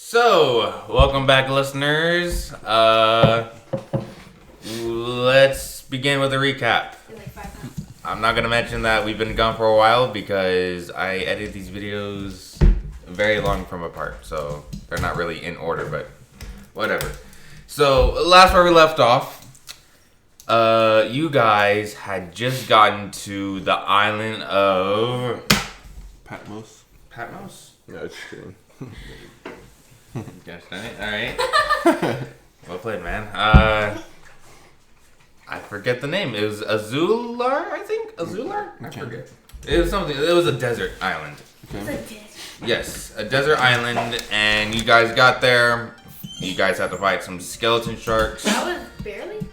So, welcome back, listeners. Let's begin with a recap. I'm not gonna mention that we've been gone for a while because I edit these videos very long from apart, so they're not really in order, but whatever. So, last where we left off, you guys had just gotten to the island of Patmos. Patmos? No, it's kidding. Gosh dang it. Alright. Well played, man. I forget the name. It was Azular, I think? Azular? I forget. It was something. It was a desert island. Okay. Yes, a desert island, and you guys got there. You guys had to fight some skeleton sharks. That was barely?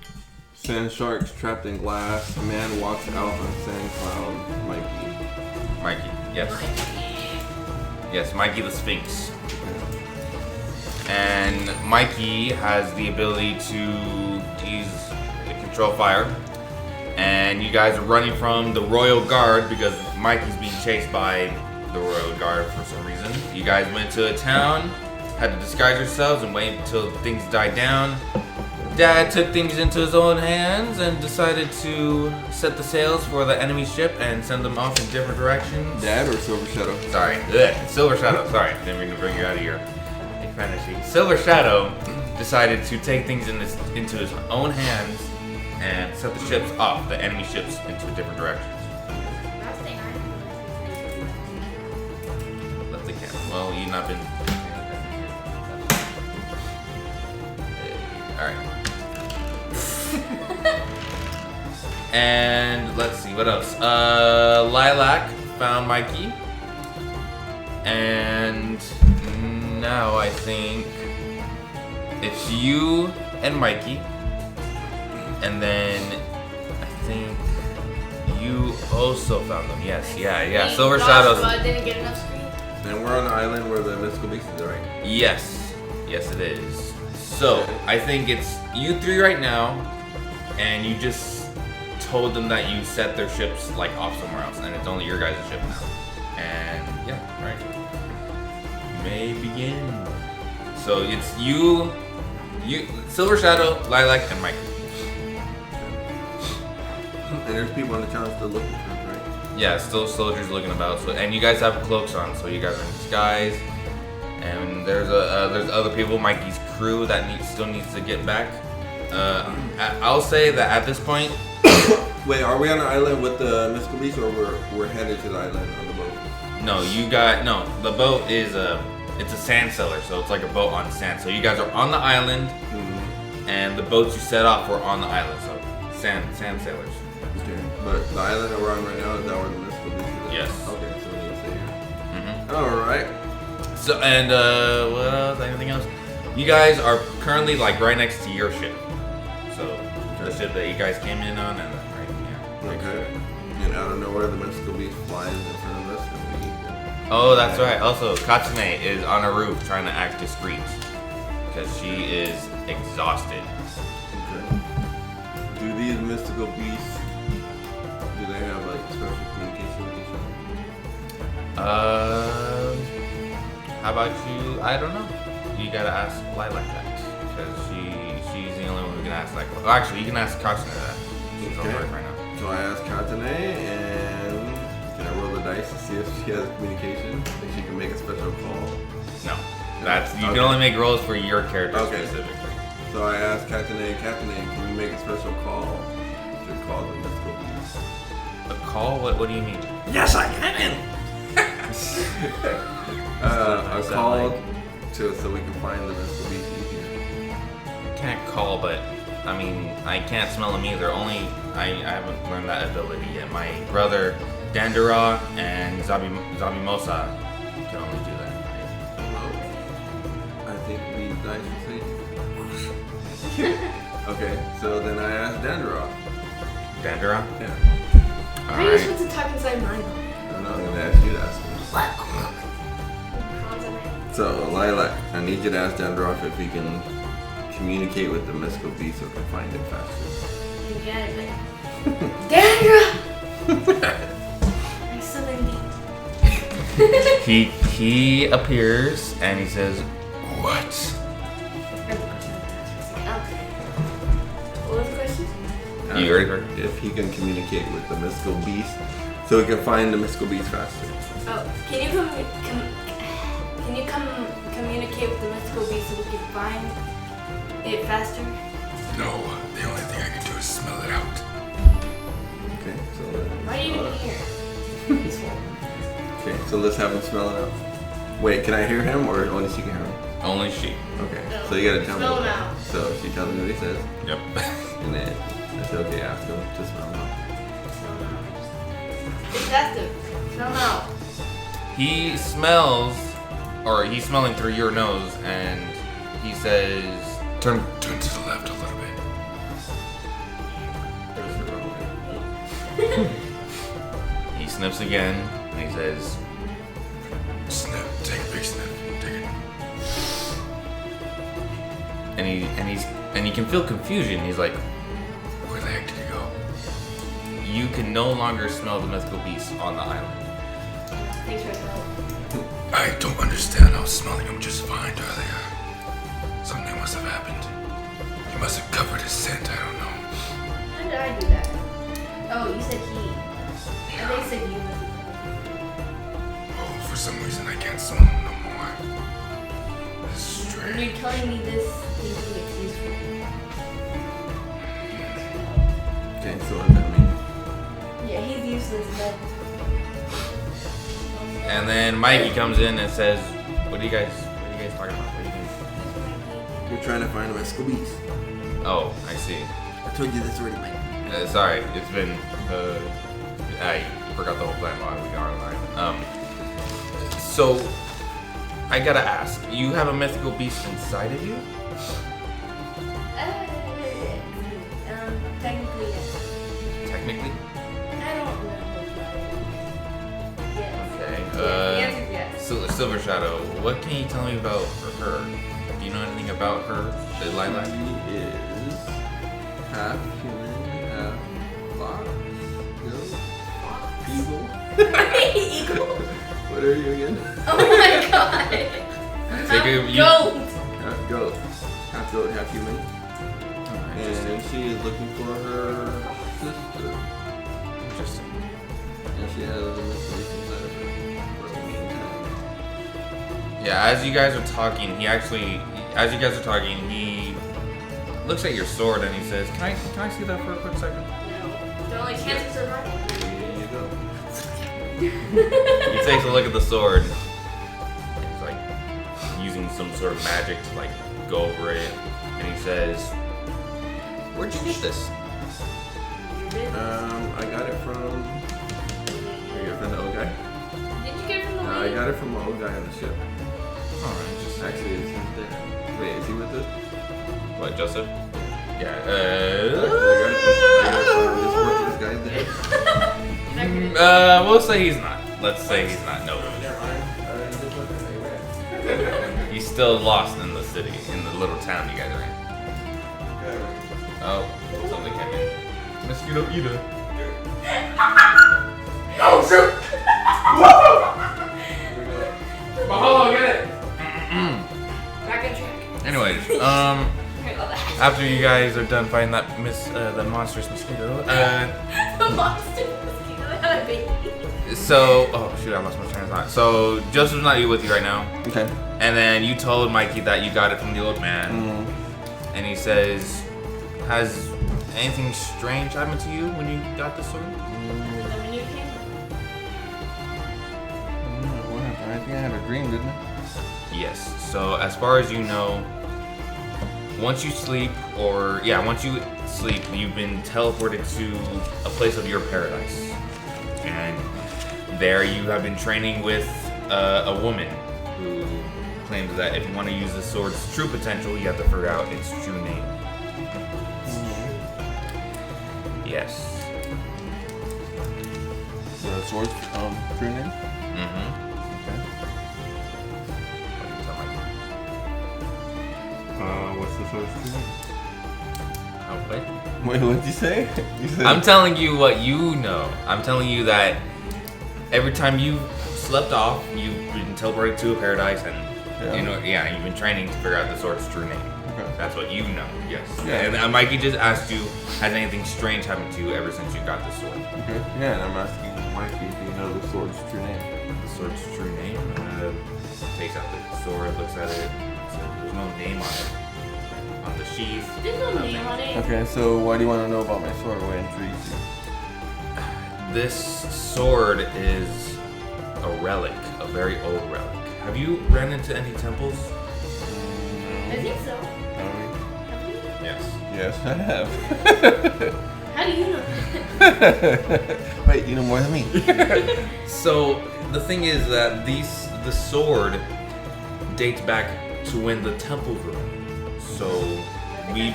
Sand sharks trapped in glass. A man walks out on sand cloud. Mikey, yes. Yes, Mikey the Sphinx. And Mikey has the ability to control fire. And you guys are running from the Royal Guard because Mikey's being chased by the Royal Guard for some reason. You guys went to a town, had to disguise yourselves and wait until things died down. Dad took things into his own hands and decided to set the sails for the enemy ship and send them off in different directions. Dad or Silver Shadow? Sorry. Silver Shadow. Sorry. Didn't mean to bring you out of your fantasy. Silver Shadow decided to take things into his own hands and set the ships off, the enemy ships, into different directions. Left the camera. Well, you've not been... Alright. And let's see, what else? Lilac found Mikey. And now I think it's you and Mikey. And then I think you also found them. Yes, yeah. Silver Shadows. Didn't get enough screen. And we're on the island where the mystical beast is, right? Yes it is. So I think it's you three right now, and you just told them that you set their ships like off somewhere else, and it's only your guys' ship now. And yeah, right. You may begin. So it's you, Silver Shadow, Lilac, and Mikey. And there's people on the town still looking for us, right? Yeah, still soldiers looking about. So, and you guys have cloaks on, so you guys are in disguise. And there's other people, Mikey's crew, that still needs to get back. I'll say that at this point. Wait, are we on the island with the mystical beast, or we're headed to the island on the boat? No, the boat is it's a sand sailor, so it's like a boat on sand. So you guys are on the island, and the boats you set off were on the island, so sand sailors. Okay. But the island that we're on right now, is that where the mystical beast is? Yes. Okay, so we need to stay here. Alright. So, and what else? Anything else? You guys are currently like right next to your ship. So, the ship that you guys came in on, and right, yeah. Okay. And out of nowhere, the mystical beast flies in front of us, and we... Oh, that's right. Also, Katsune is on a roof trying to act discreet because she is exhausted. Okay. Do these mystical beasts, do they have like special communication with each other? How about you? I don't know. You gotta ask Lilac that because she's the only one who can ask that. Well, actually, you can ask Katsune that. She's on work right now. So I asked Katsune, and can I roll the dice to see if she has communication? If she can make a special call? No. You can only make rolls for your character specifically. So I asked Katsune, can we make a special call to call the mystical beast? A call? What do you mean? Yes, I can! A call so we can find the mystical beast easier. I can't call, but I mean, I can't smell them either. I haven't learned that ability yet. My brother Dandara and Zabimosa can only do that. I think these dice will say. Okay, so then I asked Dandara. Dandara? Yeah. How are you supposed to talk inside my body? I'm not gonna ask you to ask me. So, Lilac, I need you to ask Dandara if he can communicate with the mystical beast so we can find it faster. You get it, Dandra! I summoned you. He appears and he says, What? What was the question? You already heard? If he can communicate with the mystical beast, so he can find the mystical beast faster. Oh, can you communicate with the mystical beast so we can find it faster? No, the only thing I can do is smell it out. Okay, so Why are you even here? okay, so let's have him smell it out. Wait, can I hear him or only she can hear him? Only she. Okay, so you gotta tell Smell him me. out. So she tells me what he says, Yep. and then I say, okay, ask him to smell him out. Smell him out. It's faster. Smell him out. He smells, or he's smelling through your nose, and he says, Turn to the left a little bit. There's the wrong way. he sniffs again, and he says, Sniff. Take a big sniff. Take it. and you can feel confusion. He's like, Where the heck did you go? you can no longer smell the mythical beast on the island. Thanks for the help. I don't understand. I was smelling him just fine earlier. Something must have happened. He must have covered his scent. I don't know. How did I do that? Oh, you said he. I think you said you. Oh, for some reason I can't smell him no more. This is When strange. you're telling me this, thinking it's useful. Okay, so what does that mean? Yeah, he's useless, but. And then Mikey comes in and says, what are you guys talking about? What are you guys? We're trying to find a mystical beast. Oh, I see. I told you this already, Mike. Sorry, it's been, I forgot the whole plan while we got online. So, I gotta ask, you have a mythical beast inside of you? Technically, yes. Technically? I don't know. Yes. Okay. Yeah, the answer is yes. Silver Shadow, what can you tell me about her? Do you know anything about her, the lilac? He is half human, half fox, goat, eagle. Eagle. What are you again? Oh my god. Take a- you- Goat. Half goat, half human. And she is looking for her sister. Interesting. And she has a mystery inside of her for the meantime. Yeah, as you guys are talking, he looks at your sword and he says, Can I see that for a quick second? No. The only chance of survival. Here you go. He takes a look at the sword. He's like using some sort of magic to like go over it. And he says, Where'd you get this? I got it from. You got it from the old guy? Did you get it from the I lady? got it from the old guy on the ship. Alright, just Actually, it's his dad. Wait, is he with us? what, Joseph? Yeah. I got it from this guy's dad. We'll say he's not. Let's say he's not. No. He's still lost in the city, in the little town you guys are in. Oh, something came in. Mosquito eater. Oh, shoot! Mahalo, get it! Back on track. Anyways, Heard all that. after you guys are done fighting that the monstrous mosquito, The monster mosquito had a baby. so, oh shoot, I lost my train of thought. So, Joseph's not with you right now, Okay. and then you told Mikey that you got it from the old man, and he says, has anything strange happened to you when you got the sword? And then when you came, What happened? I think I had a dream, didn't I? Yes. So as far as you know, once you sleep, you've been teleported to a place of your paradise, and there you have been training with a woman who claims that if you want to use the sword's true potential, you have to figure out its true name. Yes. The sword's true name? Mm-hmm. Okay. What's the sword's true name? Oh, wait. Wait, what did you say? You said I'm telling you what you know. I'm telling you that every time you slept off, you've been teleported to a paradise, and Yeah. You know, yeah, you've been training to figure out the sword's true name. Okay. That's what you know, yes. Yeah. And Mikey just asked you, has anything strange happened to you ever since you got the sword? Okay. Yeah, and I'm asking Mikey, do you know the sword's true name? The sword's true name? Takes out the sword, looks at it. So there's no name on it. On the sheath. There's no nothing. name on it. Okay, so why do you want to know about my sword? What intrigues you? This sword is a relic, a very old relic. Have you ran into any temples? I think so. Have Have we? Yes. we? Yes, I have. How do you know? Wait, you know more than me. So the thing is that the sword dates back to when the temples were in. So me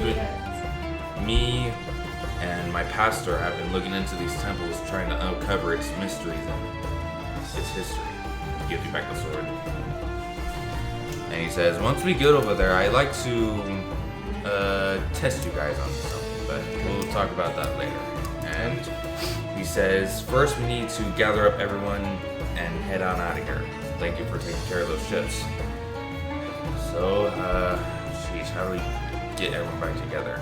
and my pastor have been looking into these temples, trying to uncover its mysteries and its history. He gives you back the sword. And he says, once we get over there, I'd like to test you guys on something, but we'll talk about that later. And he says, first we need to gather up everyone and head on out of here. Thank you for taking care of those ships. So, geez, how do we get everyone back together?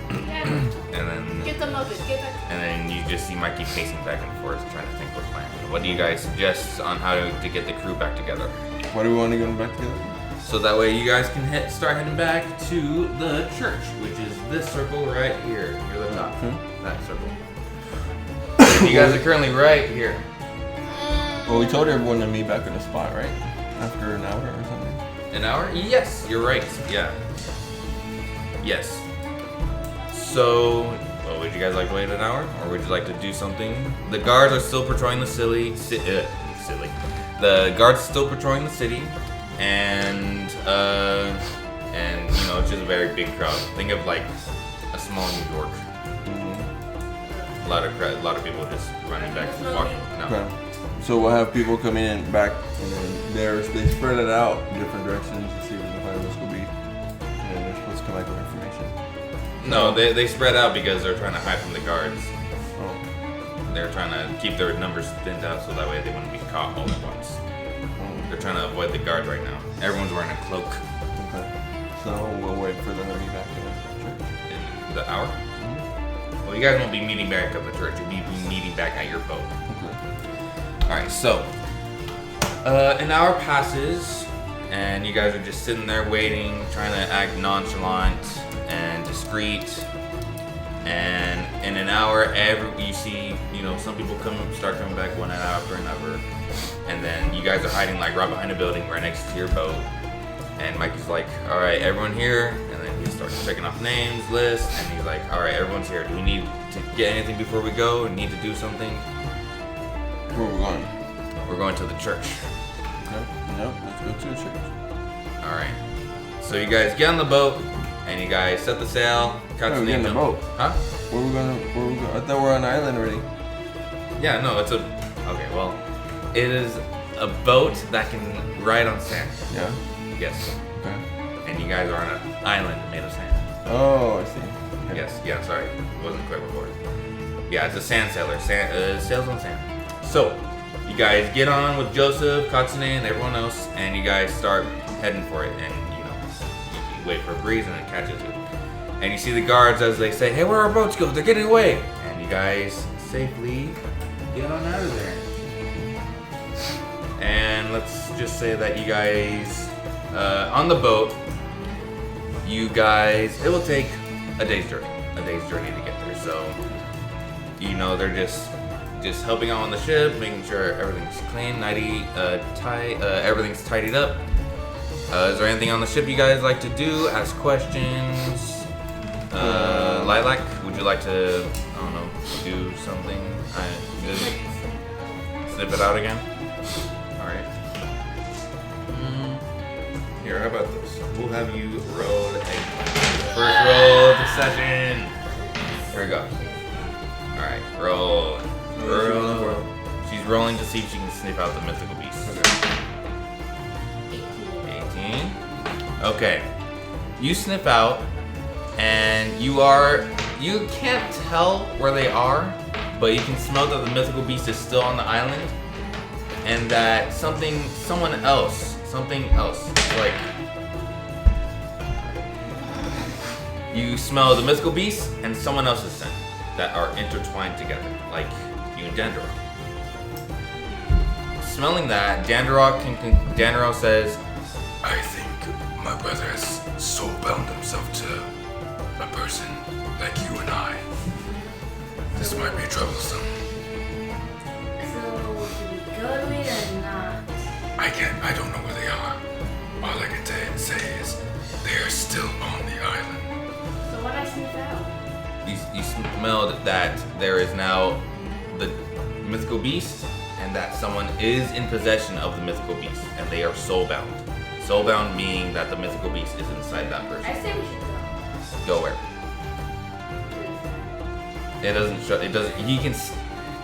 And then Get them up and get back. and then you just see Mikey pacing back and forth, trying to think what plan. What do you guys suggest on how to get the crew back together? Why do we want to get back together? So that way you guys can start heading back to the church, which is this circle right here. Near the top. That circle. You guys are currently right here. Well, we told everyone to meet back in the spot, right? After an hour or something. An hour? Yes, you're right. Yeah. Yes. So, well, would you guys like to wait an hour, or would you like to do something? The guards are still patrolling the city. The guards still patrolling the city, and you know, it's just a very big crowd. Think of like a small New York. A lot of people just running back and walking. No. Okay. So we'll have people coming in back, and then they spread it out in different directions to see where the fireworks will be, and then they're supposed to come back with information. No, they spread out because they're trying to hide from the guards. Oh. They're trying to keep their numbers thinned out so that way they wouldn't be caught all at once. They're trying to avoid the guards right now. Everyone's wearing a cloak. Okay. So we'll wait for them to be back in the church. In the hour? Well, you guys won't be meeting back at the church. You'll be meeting back at your boat. Okay. Alright, so an hour passes and you guys are just sitting there waiting, trying to act nonchalant and discreet. And in an hour, you see, you know, some people start coming back one after another. And then you guys are hiding like right behind a building right next to your boat. And Mikey's like, all right, everyone here. And then he starts checking off names, lists, and he's like, all right, everyone's here. Do we need to get anything before we go? We need to do something? Where are we going? We're going to the church. Okay. Nope. Let's go to the church. All right. So you guys get on the boat, and you guys set the sail. Hey, we're getting the boat. Huh? Where we going? I thought we're on an island already. Yeah, no, it's a... Okay, well, it is a boat that can ride on sand. Yeah. Yes. Okay. And you guys are on an island made of sand. Oh, I see. Okay. Yes, yeah, sorry. It wasn't clear before. Yeah, it's a sand sailor. Sails on sand. So, you guys get on with Joseph, Katsune, and everyone else, and you guys start heading for it. And, you know, you wait for a breeze and it catches it. And you see the guards as they say, hey, where are our boats go? They're getting away. And you guys safely get on out of there. And let's just say that you guys, on the boat, you guys, it will take a day's journey to get there. So, you know, they're just helping out on the ship, making sure everything's clean, everything's tidied up. Is there anything on the ship you guys like to do? Ask questions? Lilac, would you like to, I don't know, do something? Snip it out again? Alright. Here, how about this? We'll have you roll a first roll of the session. Here we go. Alright, roll. She's rolling to see if she can sniff out the mythical beast. 18. Okay. You sniff out, and you can't tell where they are, but you can smell that the mythical beast is still on the island, and that someone else something else. It's like you smell the mythical beast and someone else's scent that are intertwined together, like you and Dandaro. Smelling that, Dandaro says, I think my brother has so bound himself to a person like you and I. This might be troublesome. So, do we go to it or not? I don't know where they are. All I can say is they are still on the island. So what I sniff out? you smelled that there is now the mythical beast and that someone is in possession of the mythical beast and they are soulbound. Soulbound meaning that the mythical beast is inside that person. I say we should go. Go where? It doesn't show. It doesn't. He can.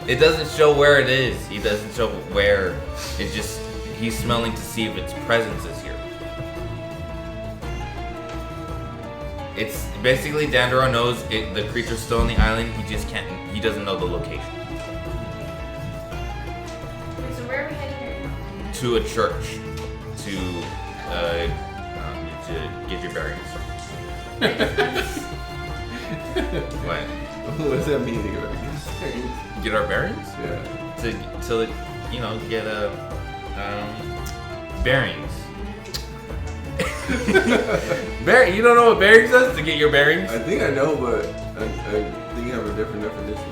It doesn't show where it is. He doesn't show where. It just. He's smelling to see if its presence is here. It's basically Dandaro knows it, the creature's still on the island. He just can't. He doesn't know the location. Wait, so where are we heading right now? To a church to get your bearings. What? What does that mean? Get our bearings? Yeah. To get bearings. You don't know what bearings is? To get your bearings? I think I know, but I think you have a different definition.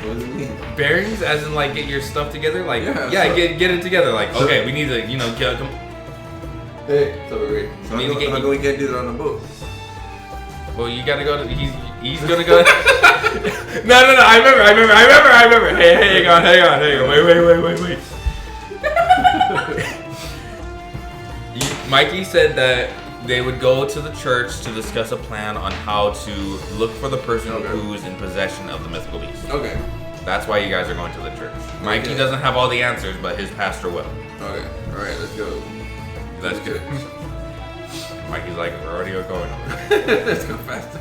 What does it mean? Bearings, as in like get your stuff together, like Yeah, so- get it together. Like so- okay, we need to come. Hey, so wait. So We need to get how you- come we can't do that on the boat? Well, you gotta go to. He's gonna go. No. I remember. Hey, hang on. Wait. Mikey said that they would go to the church to discuss a plan on how to look for the person Okay. who's in possession of the mythical beast. Okay. That's why you guys are going to the church. Mikey Okay. doesn't have all the answers, but his pastor will. Okay. All right. Let's go. That's good. Mikey's like, we're already going over there. Let's go faster.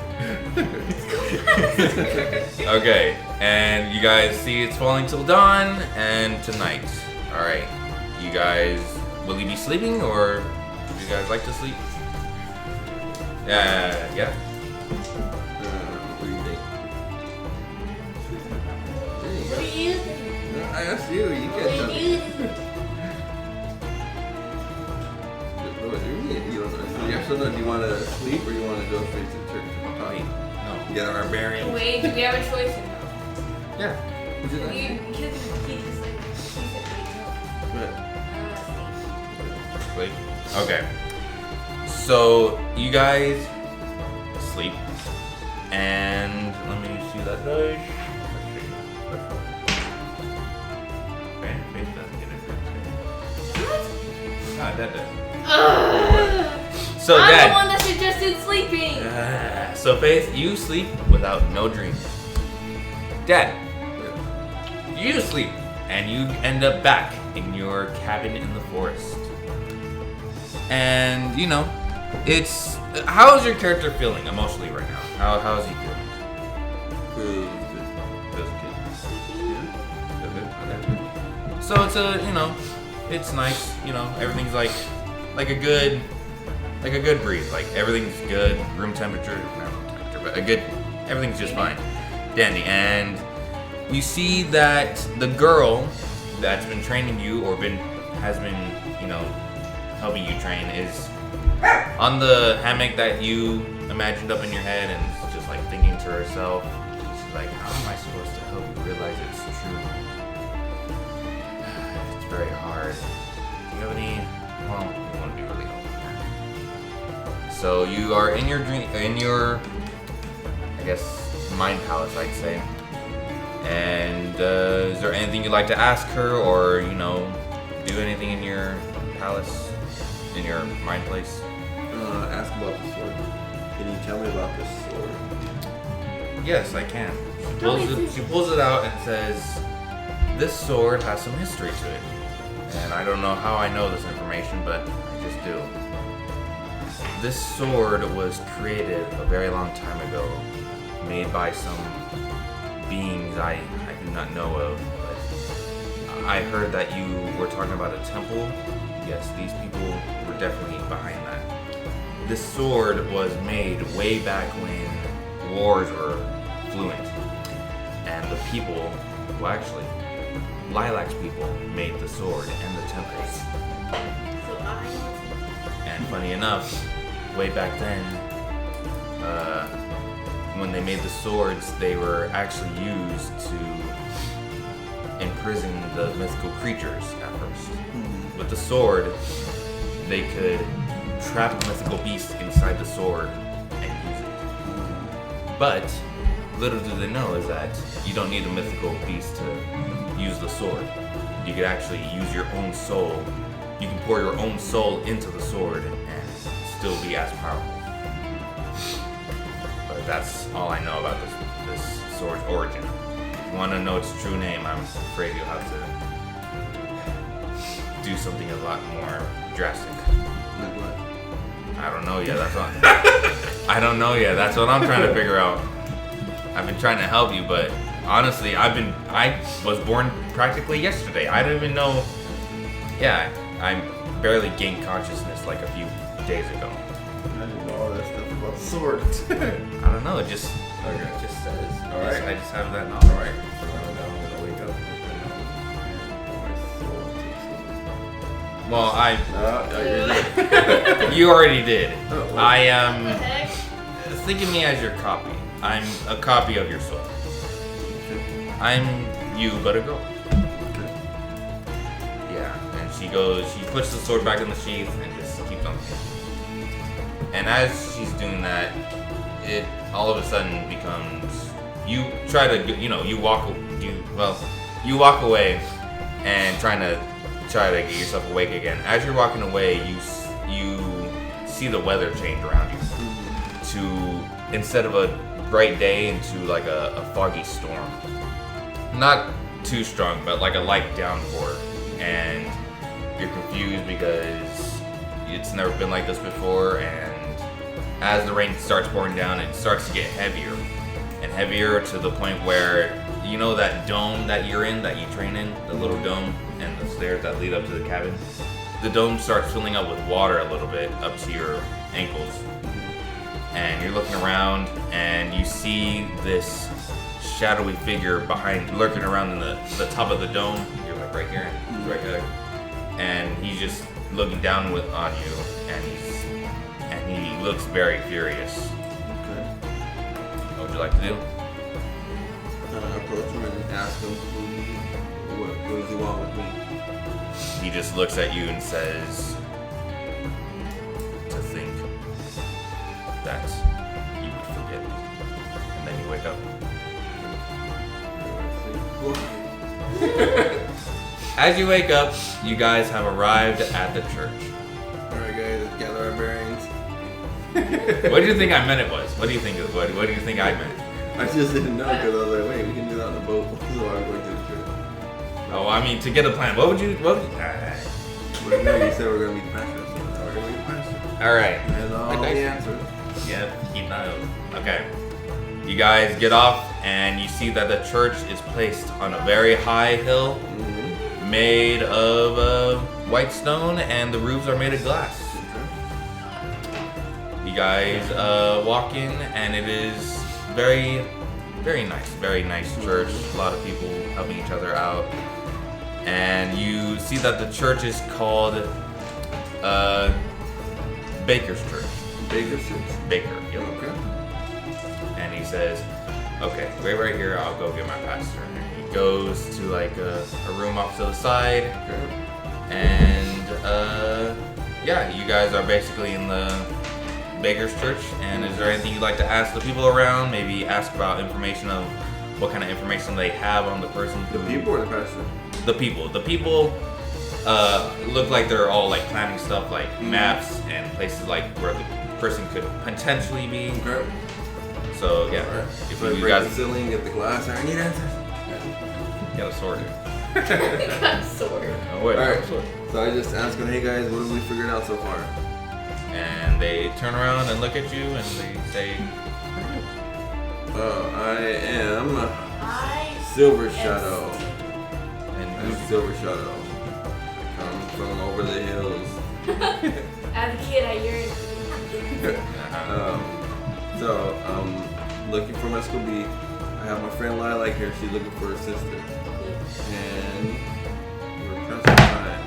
Okay, and you guys see it's falling till dawn and tonight. All right, you guys, will you be sleeping or would you guys like to sleep? Yeah. What do you think? What do you think? I asked you. You What can't tell do me. you think? What do you mean? You don't know. Yes or no? Do you want to sleep or you want to go straight to the church? Wait, no, get our bearings. Wait, do we have a choice or no? Yeah. Is it not? Because he just like, he said wait, What? no. Sleep. Okay. So you guys sleep, and let me see that dice. Okay, Faith doesn't get it. Ah, that does. So I'm Dad. the one that suggested sleeping. So Faith, you sleep without no dreams. Dad, you sleep, and you end up back in your cabin in the forest. And it's how's your character feeling emotionally right now? How's he feeling? Good. Feels good. Okay. So it's it's nice. Everything's like a good breeze. Like everything's good. Room temperature, not room temperature, but everything's just fine. Dandy. And you see that the girl that's been training you or has been helping you train is on the hammock that you imagined up in your head and is just like thinking to herself. She's like, how am I supposed to help you realize it's true? It's very hard. Do you have any? Well, you want to be really helpful. So you are in your dream, I guess, mind palace, I'd say. And is there anything you'd like to ask her, or do anything in your palace, in your mind place? Ask about the sword. Can you tell me about this sword? Yes, I can. She pulls it out and says, "This sword has some history to it, and I don't know how I know this information, but I just do. This sword was created a very long time ago, made by some beings I do not know of. But I heard that you were talking about a temple Yes, these people were definitely behind that. This sword was made way back when wars were fluent. And the people, well actually, Lilac's people made the sword and the temples. So And funny enough, way back then, when they made the swords, they were actually used to imprison the mythical creatures at first. With the sword, they could trap a mythical beast inside the sword and use it. But little do they know is that you don't need a mythical beast to use the sword. You could actually use your own soul. You can pour your own soul into the sword and still be as powerful. But that's all I know about this sword's origin. If you want to know its true name, I'm afraid you'll have to do something a lot more drastic. Like what? I don't know yet. That's what I don't know yet. That's what I'm trying to figure out. I've been trying to help you, but honestly, I was born practically yesterday. I don't even know. Yeah, I barely gained consciousness like a few days ago. I didn't know all that stuff about the sword. I don't know. It just says. All right. I just have that knowledge. All right. So now I'm gonna wake up with the knowledge and my soul. Well, No, you're good. you already did. Oh, well. I What the heck? think of me as your copy. I'm a copy of your soul. I'm you, but a girl. Okay. Yeah, and she puts the sword back in the sheath and just keeps on thinking. And as she's doing that, it all of a sudden becomes, you try to, you walk away and trying to get yourself awake again. As you're walking away, you see the weather change around you to, instead of a bright day, into like a foggy storm. Not too strong, but like a light downpour. And you're confused because it's never been like this before, and as the rain starts pouring down, it starts to get heavier and heavier to the point where, you know that dome that you're in, that you train in, the little dome and the stairs that lead up to the cabin? The dome starts filling up with water a little bit up to your ankles. And you're looking around and you see this shadowy figure lurking around in the top of the dome. You're like right here, and he's right there. And he's just looking down on you, and he looks very furious. Okay. What would you like to do? Approach him and ask him what does he want with me? He just looks at you and says, to think that you would forget me. And then you wake up. As you wake up, you guys have arrived at the church. Alright guys, let's gather our bearings. What do you think I meant it was? What do you think what do you think I meant? I just didn't know because I was like, wait, we can do that on the boat. So I'm going to the church. Oh, I mean, to get a plan. What would you But no, you said we're going to meet the pastor. So now we're going to meet the pastor. Alright. And all the answers. Yep, he knows. Okay. You guys get off and you see that the church is placed on a very high hill made of white stone, and the roofs are made of glass. You guys walk in, and it is very, very nice church. A lot of people helping each other out. And you see that the church is called Baker's Church. Baker's Church? Baker, yep. Okay. And he says, okay, wait right here, I'll go get my pastor. And he goes to like a room off to the side. Okay. And yeah, you guys are basically in the Baker's Church. And is there anything you'd like to ask the people around? Maybe ask about information of what kind of information they have on the person who... The people or the pastor? The people. The people look like they're all like planning stuff, like maps and places like where the person could potentially be. Okay. So yeah, Alright. if So you break the guys ceiling, get the glass. I need answers. get a sword. Got a sword. Oh wait, Alright. sword. So I just ask them, hey guys, what have we figured out so far? And they turn around and look at you and they say, I am I Silver Shadow. and I'm Silver Shadow. I come from over the hills As a kid, I yearned. So I'm looking for Mescal B. I have my friend Lilac here. She's looking for her sister. And we're pressed for time.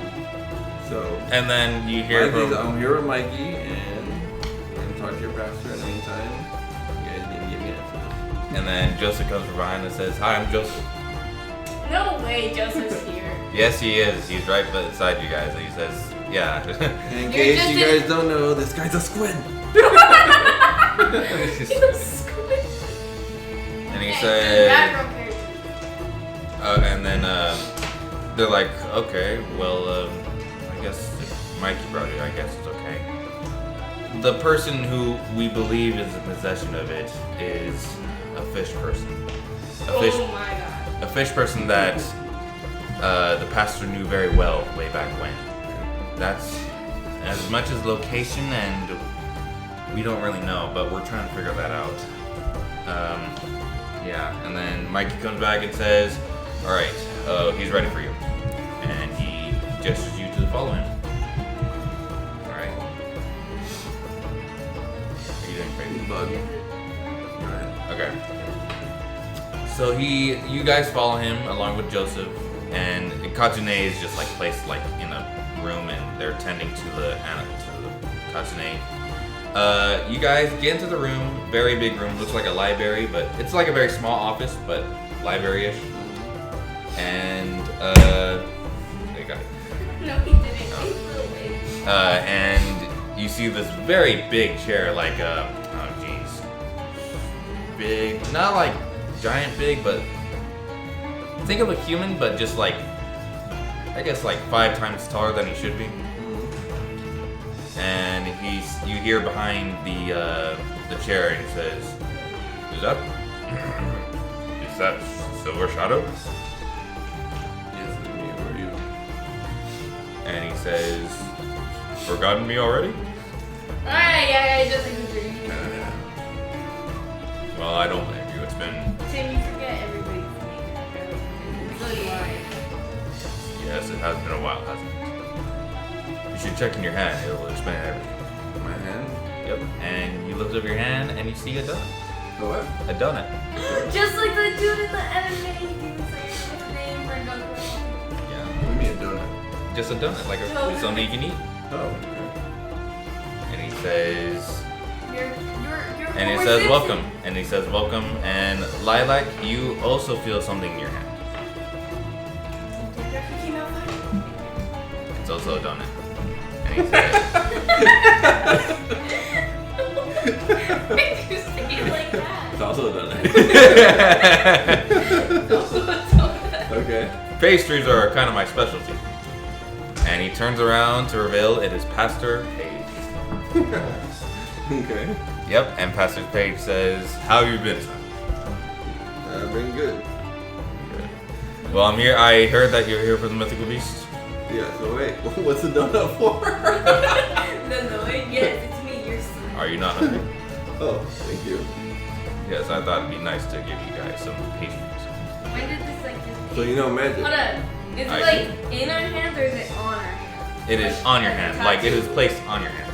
So. And then you hear I'm here with Mikey, and we're gonna talk to your pastor in the meantime. You guys need to get me answers. And then Joseph comes from behind and says, "Hi, I'm Joseph." No way, Joseph's here. Yes, he is. He's right beside you guys. And he says, "Yeah." In case you guys don't know, this guy's a squid. And he says, and then they're like, "Okay, well, I guess if Mikey brought it, I guess it's okay." The person who we believe is in possession of it is a fish person. Oh my god. A fish person that the pastor knew very well way back when. That's as much as location, and we don't really know, but we're trying to figure that out. Yeah, and then Mikey comes back and says, "All right, he's ready for you," and he gestures you to follow him. All right. Are you doing crazy? Bug. Right. Okay. So you guys follow him along with Joseph, and Katsune is just like placed like in a room, and they're tending to the Katsune. You guys get into the room, very big room, looks like a library, but it's like a very small office, but library-ish. And they got it. No, he didn't. He's so big. And you see this very big chair, like oh jeez, big, not like giant big, but think of a human, but just like I guess like 5 times taller than he should be. And you hear behind the chair, and he says, "Is that Silver Shadow?" Yes, it's me. Who are you? And he says, "Forgotten me already?" Alright, yeah, just agree. Well, I don't blame you. It's been Tim, you forget everybody's name. So do I. yes, it has been a while, hasn't it? You should check in your hand. It'll explain everything. My hand? Yep. And you lift up your hand and you see a donut. Oh, what? A donut. Just like the dude in the anime, he didn't say his name for another one. Yeah. What do you mean a donut? Just a donut, like something you can eat. Oh, okay. And he says, You're and it Homer says Simpson. welcome. And he says welcome. And Lilac, you also feel something in your hand. Came out fine. It's also a donut. And he says, Why did you say it like that? It's also a donut. Okay. pastries are kind of my specialty. And he turns around to reveal it is Pastor Page. Okay. Yep, and Pastor Page says, "How you been, son?" I've been good. Good. Well, I'm here. I heard that you're here for the mythical beast. Yeah, so wait, what's the donut for? No, yes, it's me, your son. Are you not hungry? Oh, thank you. Yes, I thought it'd be nice to give you guys some pastries. When did this like this? So you know magic. Hold on. Is it I like in our hands or is it on our hands? It is on your hand, like it is placed on your hand.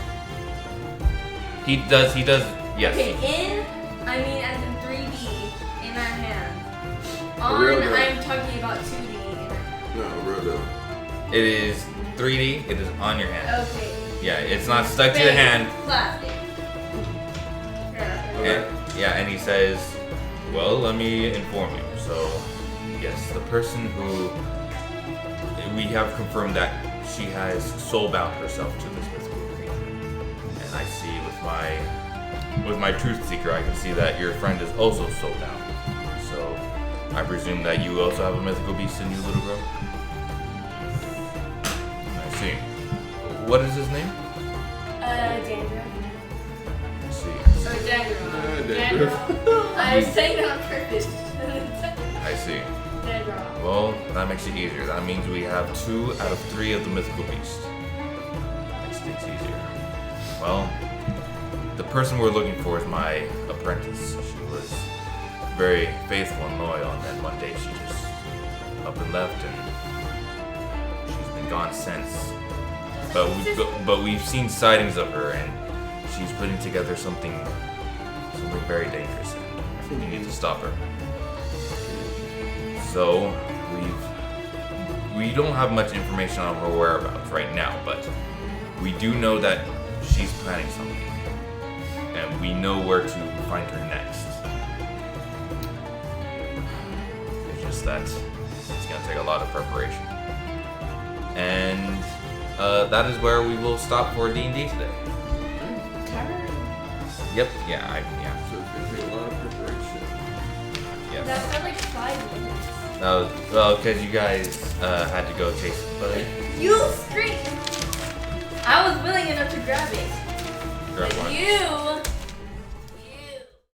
He does, yes. Okay, in, I mean as in 3D in our hands. For real On, though. I'm talking about 2D in our hands. No, real though. It is 3D, it is on your hand. Okay. Yeah, it's not stuck to your hand. Plastic. Okay. And he says, well, let me inform you. So, yes, the person who we have confirmed that she has soul-bound herself to this mythical creature. And I see with my truth seeker, I can see that your friend is also soul-bound. So, I presume that you also have a mythical beast in you, little girl? I see. What is his name? Dandruff. I see. Or Dandruff. Dandruff. I was saying that on purpose. I see. Dandruff. Well, that makes it easier. That means we have 2 out of 3 of the mythical beasts. Makes things easier. Well, the person we're looking for is my apprentice. She was very faithful and loyal, and then one day she just up and left, and she's been gone since. but we've seen sightings of her, and she's putting together something very dangerous. And we need to stop her. So we don't have much information on her whereabouts right now, but we do know that she's planning something, and we know where to find her next. It's just that it's gonna take a lot of preparation, and that is where we will stop for D&D today. Yep. Yeah. So it's gonna take a lot of preparation. Yes. That felt like 5 minutes. Well, because you guys had to go chase Buddy. You screamed. I was willing enough to grab it. Grab But one. you